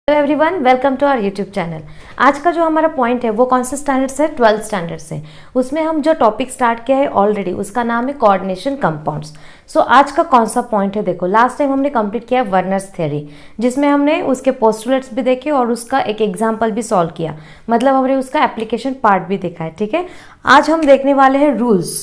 Hello everyone, welcome to our YouTube channel. आज का जो हमारा पॉइंट है वो कौन से स्टैंडर्ड से? 12th स्टैंडर्ड से। उसमें हम जो टॉपिक स्टार्ट किया है ऑलरेडी, उसका नाम है कोऑर्डिनेशन कंपाउंड्स। सो आज का कौन सा पॉइंट है? देखो, लास्ट टाइम हमने कंप्लीट किया वर्नर्स थ्योरी, जिसमें हमने उसके पोस्टुलेट्स भी देखे और उसका एक एग्जाम्पल भी सॉल्व किया, मतलब हमने उसका एप्लीकेशन पार्ट भी देखा है। ठीक है, आज हम देखने वाले हैं रूल्स।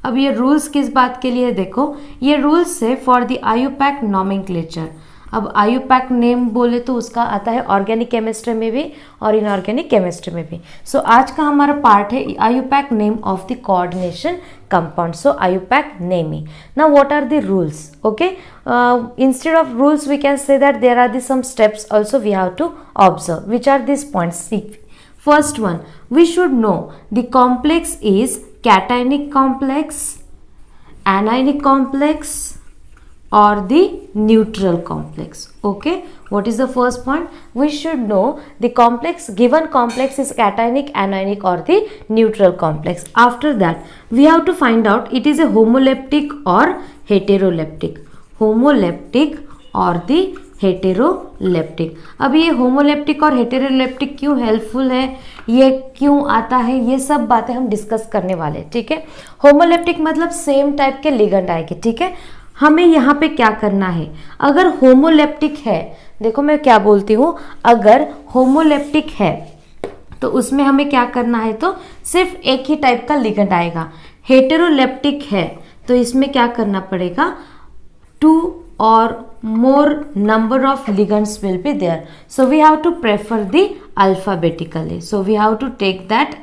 अब ये रूल्स किस बात के लिए? देखो, ये रूल्स है फॉर द आयुपैक नॉमेनक्लेचर। अब आयुपैक नेम बोले तो उसका आता है ऑर्गेनिक केमिस्ट्री में भी और इनऑर्गेनिक केमिस्ट्री में भी। सो आज का हमारा पार्ट है IUPAC name of the coordination compound. So IUPAC naming. Now what are the rules? Okay, instead of rules we can say that there are the some steps also we have to observe. Which are these points? See, first one, we should know the complex is cationic complex, anionic complex, or the neutral complex. Okay, what is the first point? We should know the complex, given complex is cationic, anionic, or the neutral complex. After that we have to find out it is a homoleptic or heteroleptic. Homoleptic or the heteroleptic. अब ये homoleptic और heteroleptic क्यों helpful है, ये क्यों आता है, ये सब बातें हम डिस्कस करने वाले हैं। ठीक है, होमोलेप्टिक मतलब सेम टाइप के लिगेंड आएंगे। ठीक है, हमें यहाँ पे क्या करना है? अगर होमोलेप्टिक है, देखो मैं क्या बोलती हूँ, अगर होमोलेप्टिक है तो उसमें हमें क्या करना है? तो सिर्फ एक ही टाइप का लिगेंड आएगा। हेटेरोलेप्टिक है तो इसमें क्या करना पड़ेगा? 2 or more number of ligands will be there. So we have to prefer the alphabetically. So we have to take that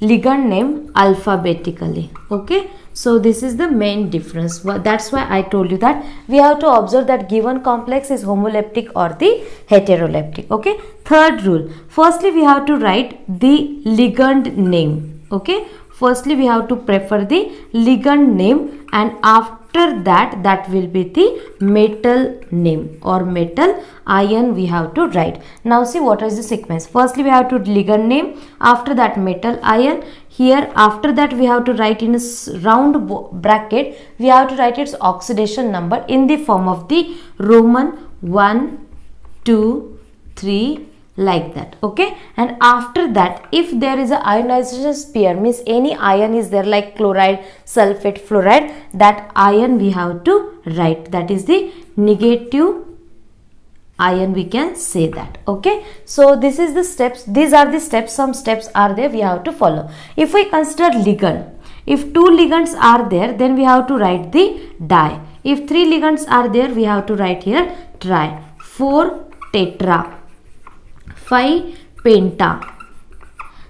ligand name alphabetically. Okay, so this is the main difference. That's why I told you that we have to observe that given complex is homoleptic or the heteroleptic. Okay, third rule, firstly we have to write the ligand name. Okay, firstly we have to prefer the ligand name, and after that will be the metal name or metal ion we have to write. Now see what is the sequence. Firstly we have to ligand name, after that metal ion. Here after that we have to write in a round bracket, we have to write its oxidation number in the form of the Roman 1 2 3 like that. Okay, and after that if there is a ionization pair, means any ion is there like chloride, sulfate, fluoride, that ion we have to write, that is the negative ion, we can say that. Okay, so this is the steps, these are the steps, some steps are there we have to follow. If we consider ligand, if 2 ligands are there then we have to write the di. If 3 ligands are there we have to write here tri, 4 tetra, 5 penta,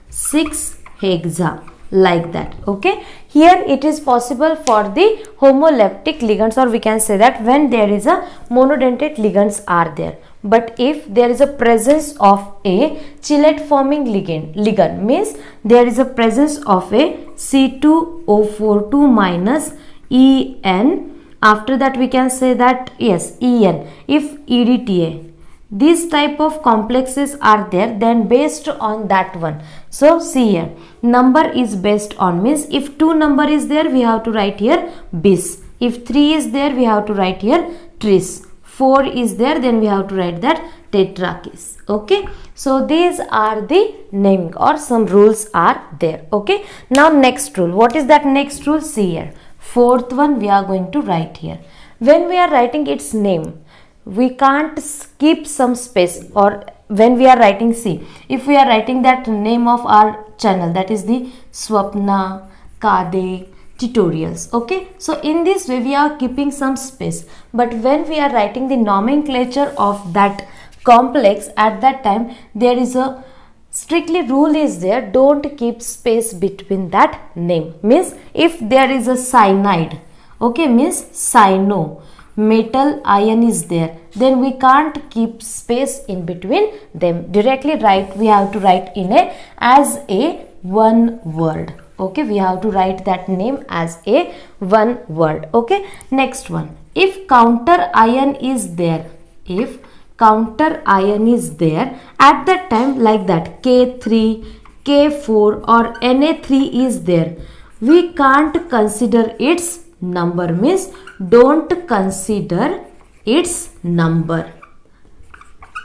6 hexa, like that. Okay, here it is possible for the homoleptic ligands, or we can say that when there is a monodentate ligands are there. But if there is a presence of a chelate forming ligand means there is a presence of a C2O4 2 minus En, after that we can say that yes En, if EDTA, these type of complexes are there, then based on that one. So see here, number is based on, means if 2 number is there we have to write here bis, if 3 is there we have to write here tris, 4 is there then we have to write that tetrakis. Okay, so these are the naming or some rules are there. Okay, now next rule, what is that next rule? See here, fourth one we are going to write here. When we are writing its name, we can't skip some space, or when we are writing, see, if we are writing that name of our channel, that is the Swapna Kade tutorials. Okay, so in this way we are keeping some space, but when we are writing the nomenclature of that complex, at that time there is a strictly rule is there, don't keep space between that name. Means if there is a cyanide, okay, means cyano, metal ion is there, then we can't keep space in between them, directly write, we have to write in a as a one word. Okay, we have to write that name as a one word. Okay, next one, if counter ion is there, if counter ion is there at that time, like that K3 K4 or Na3 is there, we can't consider its number, means don't consider its number.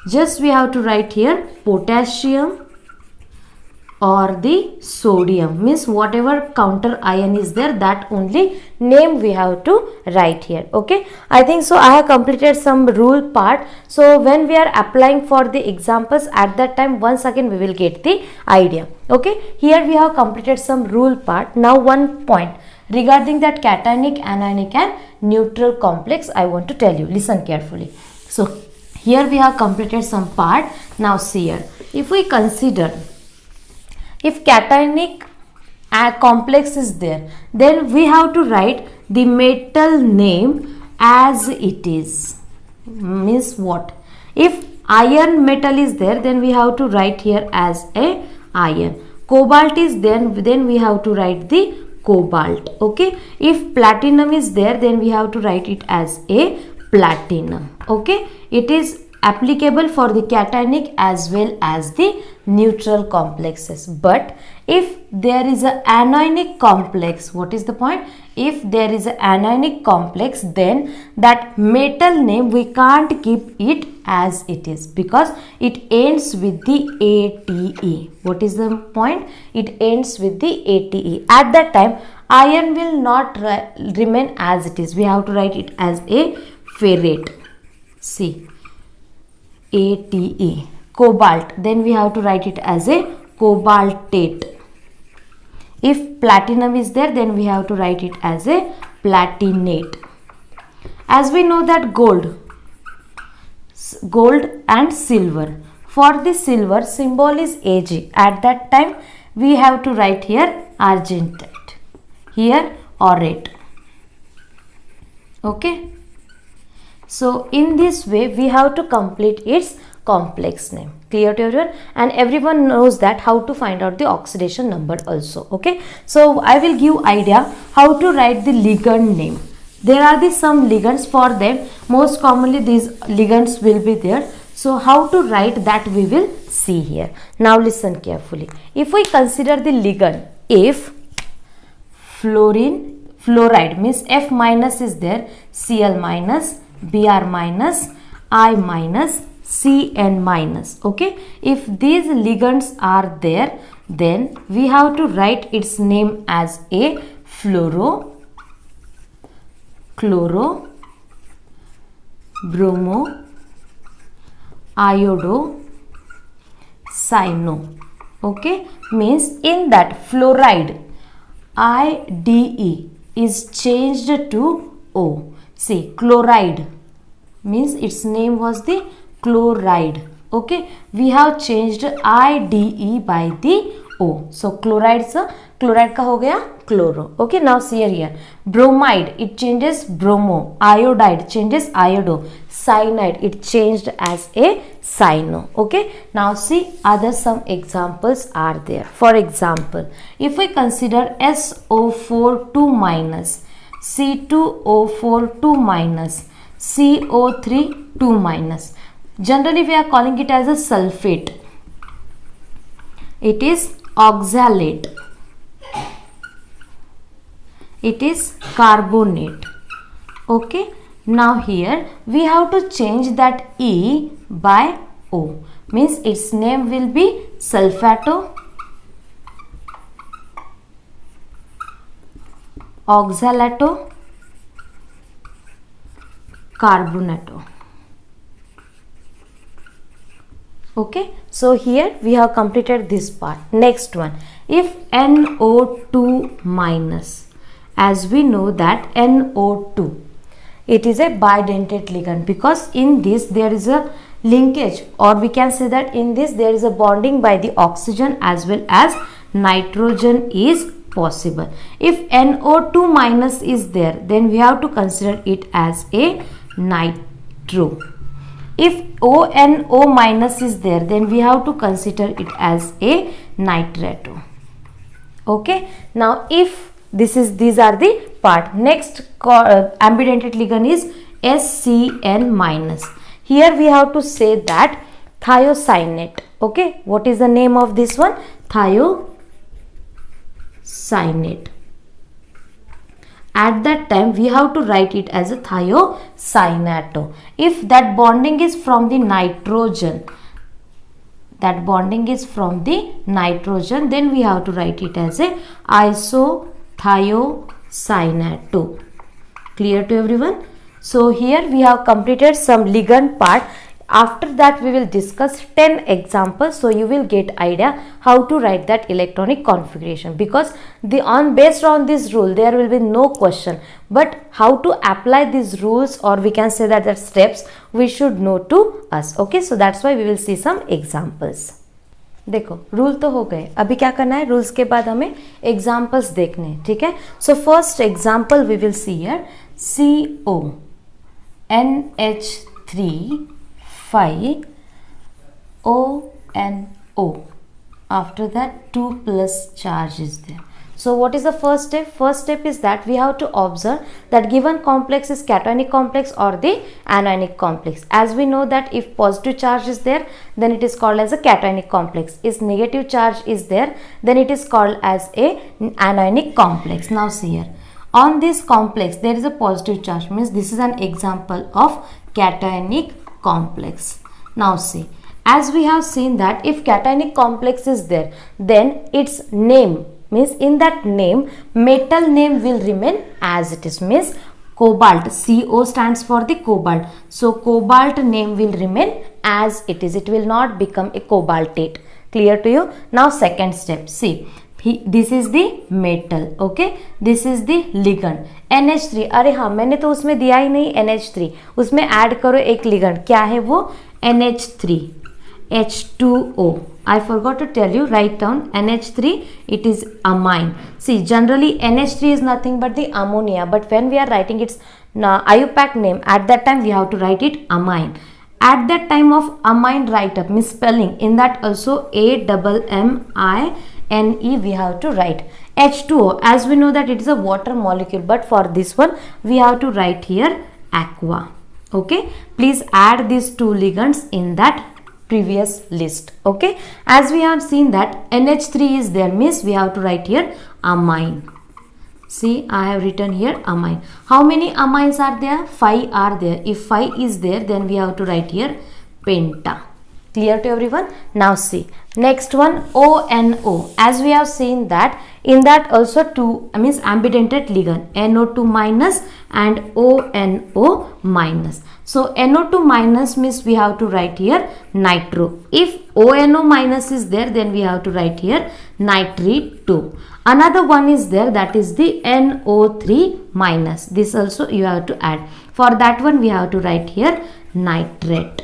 Just we have to write here potassium or the sodium, means whatever counter ion is there, that only name we have to write here. Okay, I think so I have completed some rule part. So when we are applying for the examples, at that time once again we will get the idea. Okay, here we have completed some rule part. Now one point regarding that cationic, anionic and neutral complex I want to tell you. Listen carefully. So here we have completed some part. Now see here, if we consider, if cationic complex is there, then we have to write the metal name as it is. Means what? If iron metal is there, then we have to write here as a iron. Cobalt is there, then we have to write the cobalt. Okay, if platinum is there, then we have to write it as a platinum. Okay, it is applicable for the cationic as well as the neutral complexes. But if there is a anionic complex, what is the point? If there is a anionic complex, then that metal name we can't keep it as it is, because it ends with the ATE. What is the point? It ends with the ATE. At that time iron will not remain as it is. We have to write it as a ferrate. See, ATE. Cobalt, then we have to write it as a cobaltate. If platinum is there, then we have to write it as a platinate. As we know that gold and silver, for the silver symbol is Ag. At that time we have to write here argentate, here aurate. Okay, so in this way we have to complete its complex name. Clear to everyone? And everyone knows that how to find out the oxidation number also. Okay, so I will give idea how to write the ligand name. There are some ligands, for them most commonly these ligands will be there. So how to write that we will see here. Now listen carefully. If we consider the ligand, if fluoride means F minus is there, Cl minus, Br minus, I minus, Cn minus. Okay, if these ligands are there, then we have to write its name as a fluoro, chloro, bromo, iodo, cyano. Okay, means in that fluoride IDE is changed to O. See, chloride means its name was the chloride. Okay, we have changed IDE by the O. So chloride का हो गया chloro. Okay, now see here. Bromide, it changes bromo. Iodide changes iodo. Cyanide, it changed as a cyano. Okay, now see other some examples are there. For example, if we consider SO4 2 minus, C2O4 2 minus, CO3 2 minus. Generally we are calling it as a sulfate. It is oxalate. It is carbonate. Okay, now here we have to change that E by O, means its name will be sulfato, oxalato, carbonato. Okay, so here we have completed this part. Next one, if NO2 minus, as we know that NO2, it is a bidentate ligand, because in this there is a linkage, or we can say that in this there is a bonding by the oxygen as well as nitrogen is possible. If NO2 minus is there, then we have to consider it as a nitro. If ONO minus is there, then we have to consider it as a nitrato. Okay, now if these are the part. Next ambidentate ligand is SCN minus. Here we have to say that thiocyanate. Okay, what is the name of this one? Thiocyanate. at that time we have to write it as a thiocyanato. If that bonding is from the nitrogen, then we have to write it as a isothiocyanato. Clear to everyone? So here we have completed some ligand part. After that we will discuss 10 examples, so you will get idea how to write that electronic configuration, because based on this rule there will be no question, but how to apply these rules, or we can say that the steps we should know to us. Okay, so that's why we will see some examples. देखो rule तो हो गए, अभी क्या करना है, rules के बाद हमें एग्जाम्पल्स देखने हैं, ठीक है. So first example we will see here CONH3 ONO. After that 2 plus charge is there. So what is the first step? First step is that we have to observe that given complex is cationic complex or the anionic complex. As we know that if positive charge is there, then it is called as a cationic complex. If negative charge is there, then it is called as a anionic complex. Now see here, on this complex there is a positive charge, means this is an example of cationic complex. Now see, as we have seen that if cationic complex is there, then its name, means in that name metal name will remain as it is, means cobalt, CO stands for the cobalt, so cobalt name will remain as it is, it will not become a cobaltate. Clear to you? Now second step, see, this is the metal, okay, this is the ligand NH3. अरे हाँ, मैंने तो उसमें दिया ही नहीं NH3, उसमें add करो एक ligand, क्या है वो, NH3 H2O. I forgot to tell you, write down NH3, it is amine. See, generally NH3 is nothing but the ammonia, but when we are writing its IUPAC name, at that time we have to write it amine. At that time of amine write up, misspelling, in that also AMMINE we have to write. H2O, as we know that it is a water molecule, but for this one we have to write here aqua. Okay, please add these two ligands in that previous list. Okay, as we have seen that NH3 is there, means we have to write here amine. See, I have written here amine. How many amines are there? 5 are there. If 5 is there, then we have to write here penta. Clear to everyone? Now see, next one ONO. As we have seen that in that also two, means ambidentate ligand, NO2 minus and ONO minus. So NO2 minus means we have to write here nitro. If ONO minus is there, then we have to write here nitrate2. Another one is there, that is the NO3 minus. This also you have to add. For that one we have to write here nitrate.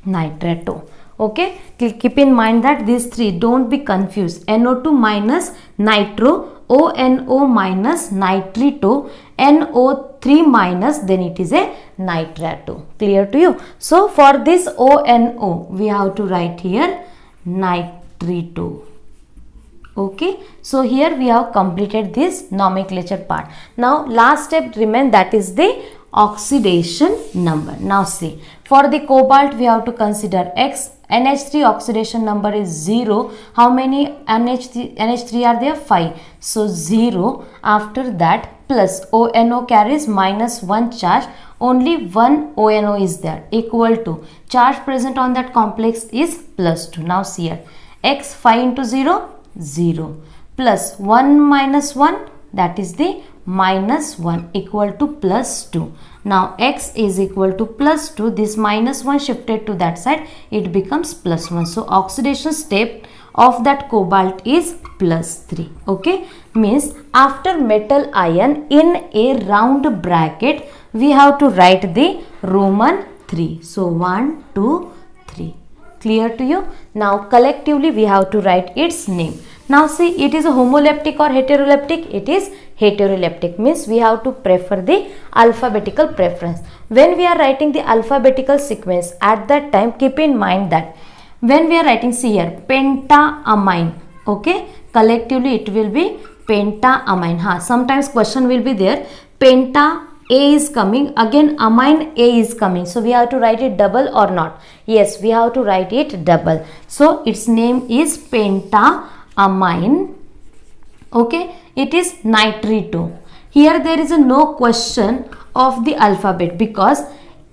Nitrato. Okay, keep in mind that these three, don't be confused. NO2 minus nitro, ONO minus nitrito, NO3 minus, then it is a nitrato. Clear to you? So for this ONO we have to write here nitrito. Okay, so here we have completed this nomenclature part. Now last step remain, that is the oxidation number. Now see, for the cobalt we have to consider X. NH3 oxidation number is 0. How many NH3 are there? 5. So 0. After that plus ONO carries -1 charge. Only one ONO is there, equal to charge present on that complex is +2. Now see here, X 5 into 0, 0, plus 1 minus 1, that is the -1, equal to +2. Now X is equal to +2, this -1 shifted to that side, it becomes +1. So oxidation step of that cobalt is +3. Okay, means after metal ion in a round bracket we have to write the Roman 3. So 1, 2, 3. Clear to you? Now collectively we have to write its name. Now see, it is a homoleptic or heteroleptic? It is heteroleptic, means we have to prefer the alphabetical preference. When we are writing the alphabetical sequence, at that time keep in mind that when we are writing, see here, pentaamine, okay, collectively it will be pentaamine. Sometimes question will be there, penta A is coming, again amine A is coming, so we have to write it double or not? Yes, we have to write it double. So its name is pentaamine. Okay, it is nitrito. here there is a no question of the alphabet, because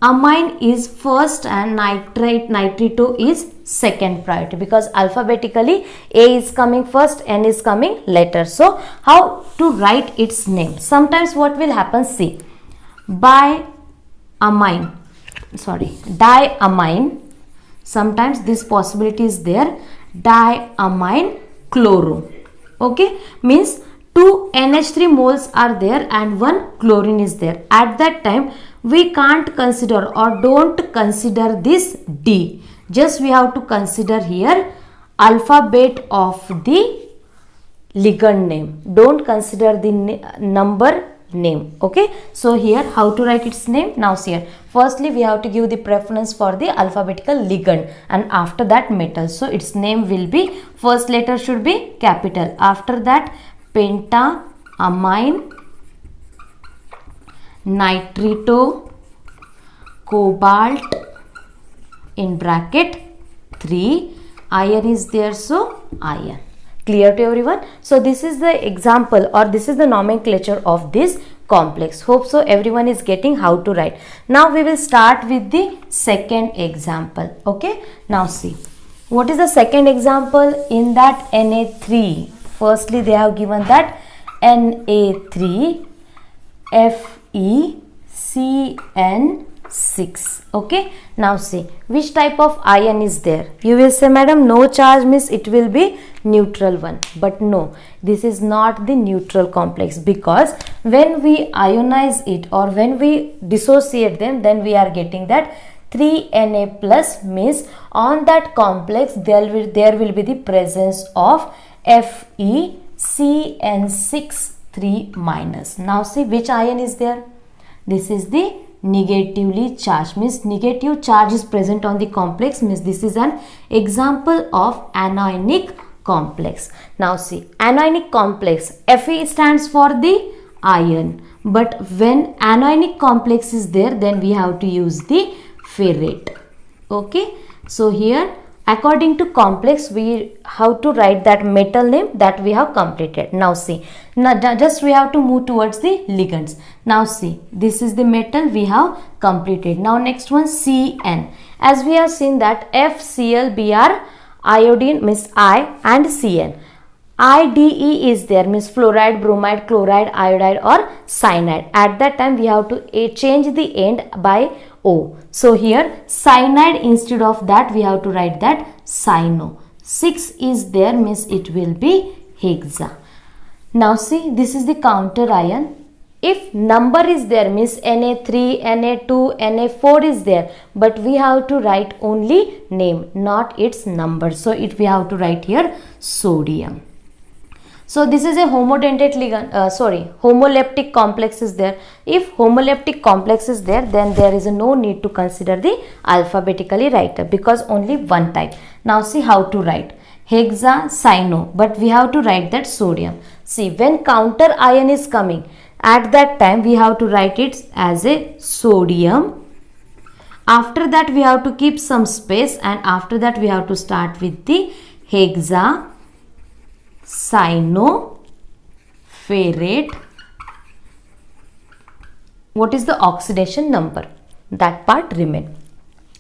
amine is first and nitrito is second priority, because alphabetically A is coming first, N is coming later. So how to write its name? Sometimes what will happen, see, diamine, sometimes this possibility is there, diamine chloro. Okay, means 2 NH3 moles are there and 1 chlorine is there. At that time we can't consider or don't consider this D. Just we have to consider here alphabet of the ligand name. Don't consider the number name. Okay, so here how to write its name? Now see here, firstly we have to give the preference for the alphabetical ligand and after that metal. So its name will be, first letter should be capital, after that pentaamine nitrito cobalt in bracket 3, iron is there, so iron. Clear to everyone? So this is the example or this is the nomenclature of this complex. Hope so everyone is getting how to write. Now we will start with the second example. Okay, now see, what is the second example? In that Na3, firstly they have given that Na3 FeCN6. Okay, now see which type of ion is there. You will say, madam, no charge means it will be neutral one, but no, this is not the neutral complex, because when we ionize it or when we dissociate them, then we are getting that 3Na plus, means on that complex there will be the presence of FeCN6 3 minus. Now see which ion is there. This is the negatively charged, means negative charge is present on the complex, means this is an example of anionic complex. Now see, anionic complex, Fe stands for the ion, but when anionic complex is there, then we have to use the ferrate. Okay, so here according to complex we have to write that metal name that we have completed. Now see, now just we have to move towards the ligands. Now see, this is the metal we have completed. Now next one, Cn. As we have seen that FClBr iodine means I and Cn. IDE is there, means fluoride, bromide, chloride, iodide or cyanide. At that time we have to change the end by O. So here cyanide, instead of that we have to write that cyano. 6 is there, means it will be hexa. Now see, this is the counter ion. If number is there, means Na3, Na2, Na4 is there, but we have to write only name, not its number. So we have to write here sodium. So this is a homodentate ligand, homoleptic complex is there. If homoleptic complex is there, then there is no need to consider the alphabetically writer, because only one type. Now see how to write hexacyano, but we have to write that sodium. See, when counter ion is coming, at that time we have to write it as a sodium. After that we have to keep some space, and after that we have to start with the hexacyanoferrate. What is the oxidation number? That part remain.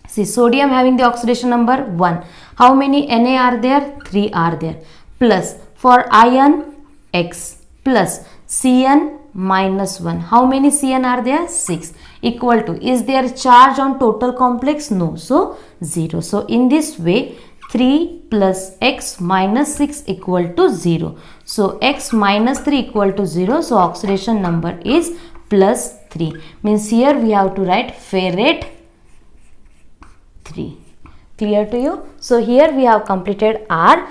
See, sodium having the oxidation number 1. How many Na are there? 3 are there. Plus for ion X plus Cn minus 1. How many Cn are there? 6. Equal to, is there charge on total complex? No. So 0. So in this way 3 plus x minus 6 equal to 0. So x minus 3 equal to 0. So oxidation number is plus 3. Means here we have to write ferrate 3. Clear to you? So here we have completed our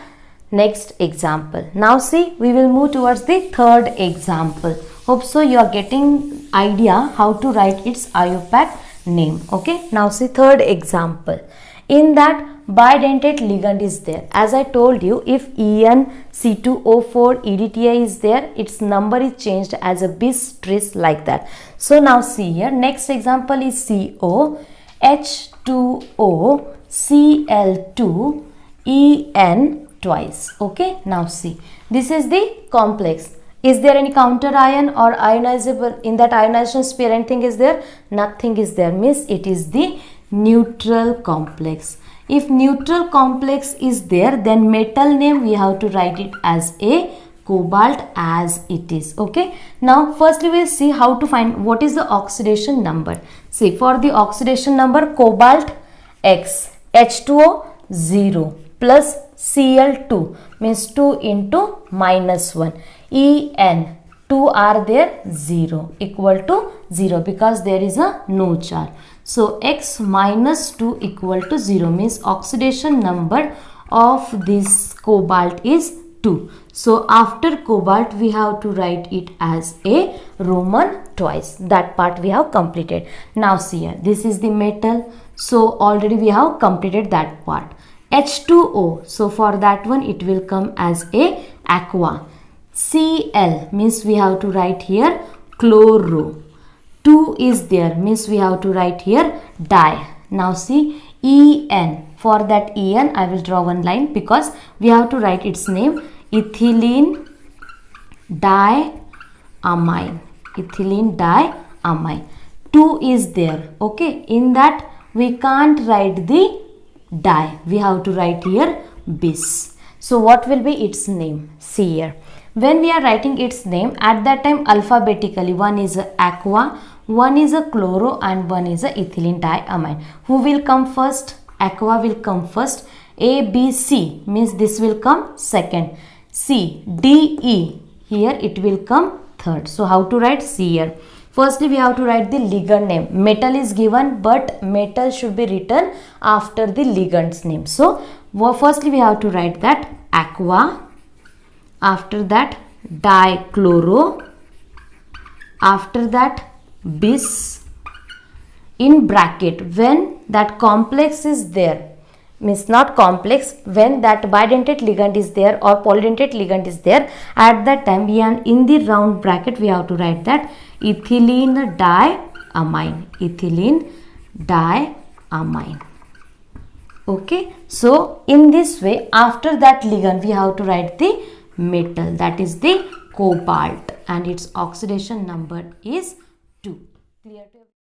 next example. Now see, we will move towards the third example. Hope so you are getting idea how to write its IUPAC name. Okay, now see third example. In that bidentate ligand is there. As I told you, if EnC2O4 EDTA is there, its number is changed as a bis tris like that. So now see here, next example is CO H2O Cl2 En twice. Okay, now see, this is the complex. Is there any counter ion or ionizable in that ionization sphere? Anything is there? Nothing is there, means it is the neutral complex. If neutral complex is there, then metal name we have to write it as a cobalt as it is. Okay, now firstly we'll see how to find what is the oxidation number. See, for the oxidation number, cobalt X, H2O 0 plus Cl2 means 2 into -1, En 2 are there, 0 equal to 0 because there is a no charge. So X minus 2 equal to 0 means oxidation number of this cobalt is 2. So after cobalt we have to write it as a Roman twice. That part we have completed. Now see here, this is the metal. So already we have completed that part. H2O, so for that one it will come as a aqua. Cl means we have to write here chloro. 2 is there means we have to write here di. Now see En, for that En I will draw one line because we have to write its name, ethylene diamine. Ethylene diamine. 2 is there. Okay, in that we can't write the di, we have to write here bis. So what will be its name? See here, when we are writing its name at that time alphabetically, one is a aqua, one is a chloro and one is a ethylene diamine. Who will come first? Aqua will come first. A, B, C means this will come second. C, D, E, here it will come third. So how to write? See here, firstly we have to write the ligand name. Metal is given but metal should be written after the ligand's name. So firstly we have to write that aqua, after that dichloro, after that bis, in bracket when that complex is there, means not complex, when that bidentate ligand is there or polydentate ligand is there, at that time we are in the round bracket we have to write that ethylene diamine. Ethylene diamine. Okay, so in this way after that ligand we have to write the metal, that is the cobalt, and its oxidation number is 2. Clear to